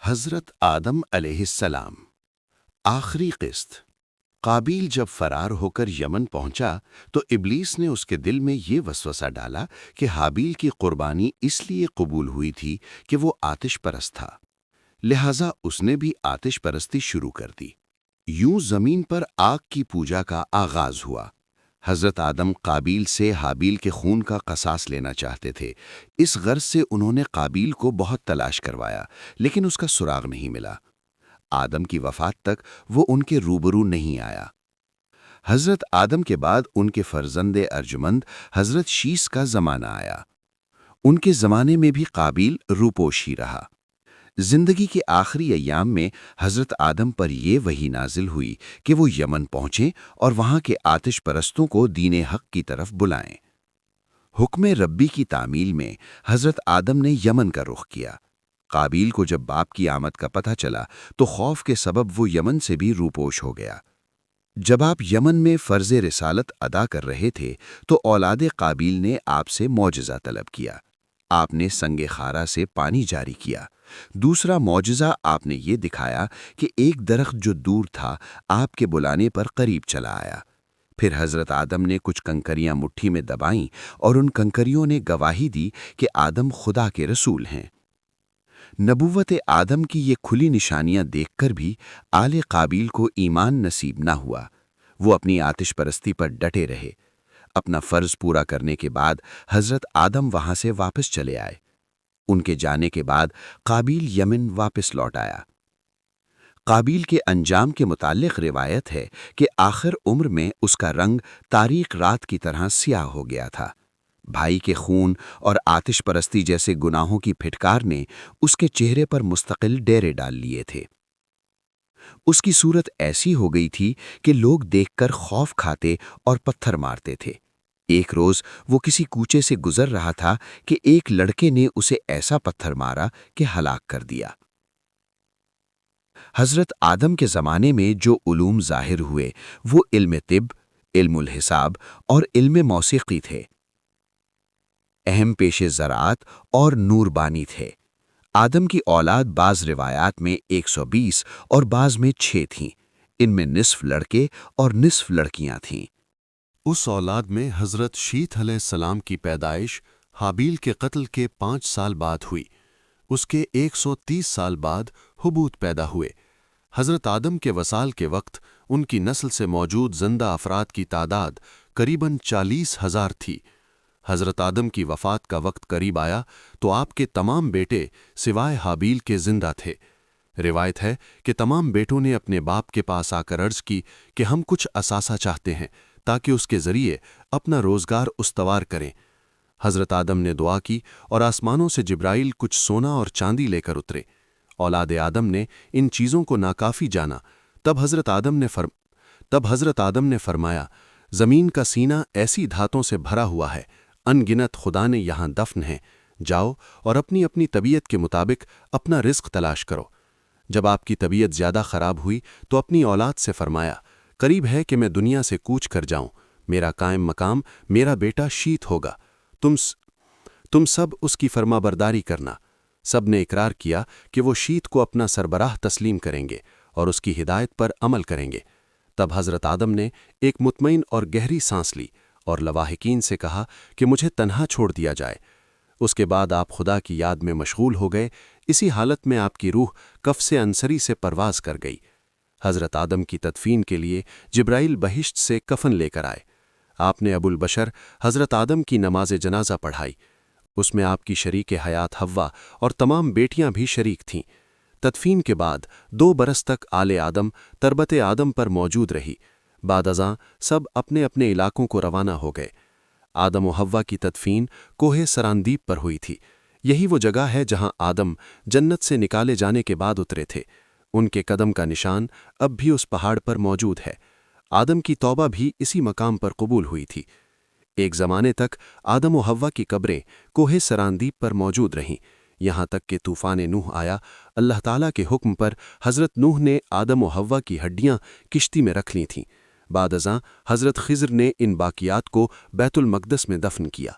حضرت آدم علیہ السلام آخری قسط۔ قابیل جب فرار ہو کر یمن پہنچا تو ابلیس نے اس کے دل میں یہ وسوسہ ڈالا کہ حابیل کی قربانی اس لیے قبول ہوئی تھی کہ وہ آتش پرست تھا، لہٰذا اس نے بھی آتش پرستی شروع کر دی۔ یوں زمین پر آگ کی پوجا کا آغاز ہوا۔ حضرت آدم قابیل سے حابیل کے خون کا قصاص لینا چاہتے تھے۔ اس غرض سے انہوں نے قابیل کو بہت تلاش کروایا، لیکن اس کا سراغ نہیں ملا۔ آدم کی وفات تک وہ ان کے روبرو نہیں آیا۔ حضرت آدم کے بعد ان کے فرزند ارجمند حضرت شیس کا زمانہ آیا۔ ان کے زمانے میں بھی قابیل روپوش ہی رہا۔ زندگی کے آخری ایام میں حضرت آدم پر یہ وحی نازل ہوئی کہ وہ یمن پہنچیں اور وہاں کے آتش پرستوں کو دین حق کی طرف بلائیں۔ حکم ربی کی تعمیل میں حضرت آدم نے یمن کا رخ کیا۔ قابیل کو جب باپ کی آمد کا پتہ چلا تو خوف کے سبب وہ یمن سے بھی روپوش ہو گیا۔ جب آپ یمن میں فرض رسالت ادا کر رہے تھے تو اولاد قابیل نے آپ سے معجزہ طلب کیا۔ آپ نے سنگ خارا سے پانی جاری کیا۔ دوسرا معجزہ آپ نے یہ دکھایا کہ ایک درخت جو دور تھا آپ کے بلانے پر قریب چلا آیا۔ پھر حضرت آدم نے کچھ کنکریاں مٹھی میں دبائیں اور ان کنکریوں نے گواہی دی کہ آدم خدا کے رسول ہیں۔ نبوت آدم کی یہ کھلی نشانیاں دیکھ کر بھی آل قابیل کو ایمان نصیب نہ ہوا۔ وہ اپنی آتش پرستی پر ڈٹے رہے۔ اپنا فرض پورا کرنے کے بعد حضرت آدم وہاں سے واپس چلے آئے۔ ان کے جانے کے بعد قابیل یمن واپس لوٹ آیا۔ قابیل کے انجام کے متعلق روایت ہے کہ آخر عمر میں اس کا رنگ تاریک رات کی طرح سیاہ ہو گیا تھا۔ بھائی کے خون اور آتش پرستی جیسے گناہوں کی پھٹکار نے اس کے چہرے پر مستقل ڈیرے ڈال لیے تھے۔ اس کی صورت ایسی ہو گئی تھی کہ لوگ دیکھ کر خوف کھاتے اور پتھر مارتے تھے۔ ایک روز وہ کسی کوچے سے گزر رہا تھا کہ ایک لڑکے نے اسے ایسا پتھر مارا کہ ہلاک کر دیا۔ حضرت آدم کے زمانے میں جو علوم ظاہر ہوئے وہ علم طب، علم الحساب اور علم موسیقی تھے۔ اہم پیشے زراعت اور نوربانی تھے۔ آدم کی اولاد بعض روایات میں 120 اور بعض میں 6 تھیں۔ ان میں نصف لڑکے اور نصف لڑکیاں تھیں۔ اس اولاد میں حضرت شیت علیہ السلام کی پیدائش حابیل کے قتل کے 5 سال بعد ہوئی۔ اس کے 130 سال بعد حبوط پیدا ہوئے۔ حضرت آدم کے وصال کے وقت ان کی نسل سے موجود زندہ افراد کی تعداد قریباً 40,000 تھی۔ حضرت آدم کی وفات کا وقت قریب آیا تو آپ کے تمام بیٹے سوائے حابیل کے زندہ تھے۔ روایت ہے کہ تمام بیٹوں نے اپنے باپ کے پاس آ کر عرض کی کہ ہم کچھ اثاثہ چاہتے ہیں تاکہ اس کے ذریعے اپنا روزگار استوار کریں۔ حضرت آدم نے دعا کی اور آسمانوں سے جبرائیل کچھ سونا اور چاندی لے کر اترے۔ اولاد آدم نے ان چیزوں کو ناکافی جانا۔ تب حضرت آدم نے فرمایا، زمین کا سینہ ایسی دھاتوں سے بھرا ہوا ہے، ان گنت خدا نے یہاں دفن ہیں، جاؤ اور اپنی اپنی طبیعت کے مطابق اپنا رزق تلاش کرو۔ جب آپ کی طبیعت زیادہ خراب ہوئی تو اپنی اولاد سے فرمایا، قریب ہے کہ میں دنیا سے کوچ کر جاؤں، میرا قائم مقام میرا بیٹا شیت ہوگا، تم سب اس کی فرما برداری کرنا۔ سب نے اقرار کیا کہ وہ شیت کو اپنا سربراہ تسلیم کریں گے اور اس کی ہدایت پر عمل کریں گے۔ تب حضرت آدم نے ایک مطمئن اور گہری سانس لی اور لواحقین سے کہا کہ مجھے تنہا چھوڑ دیا جائے۔ اس کے بعد آپ خدا کی یاد میں مشغول ہو گئے۔ اسی حالت میں آپ کی روح کفس انصری سے پرواز کر گئی۔ حضرت آدم کی تدفین کے لیے جبرائیل بہشت سے کفن لے کر آئے۔ آپ نے ابو البشر حضرت آدم کی نماز جنازہ پڑھائی۔ اس میں آپ کی شریک حیات حوا اور تمام بیٹیاں بھی شریک تھیں۔ تدفین کے بعد 2 برس تک آل آدم تربت آدم پر موجود رہی۔ بعد ازاں سب اپنے اپنے علاقوں کو روانہ ہو گئے۔ آدم و حوا کی تدفین کوہ سراندیب پر ہوئی تھی۔ یہی وہ جگہ ہے جہاں آدم جنت سے نکالے جانے کے بعد اترے تھے۔ ان کے قدم کا نشان اب بھی اس پہاڑ پر موجود ہے۔ آدم کی توبہ بھی اسی مقام پر قبول ہوئی تھی۔ ایک زمانے تک آدم و حوا کی قبریں کوہ سراندیب پر موجود رہیں، یہاں تک کہ طوفان نوح آیا۔ اللہ تعالیٰ کے حکم پر حضرت نوح نے آدم و حوا کی ہڈیاں کشتی میں رکھ لی تھیں۔ بعد ازاں حضرت خضر نے ان باقیات کو بیت المقدس میں دفن کیا۔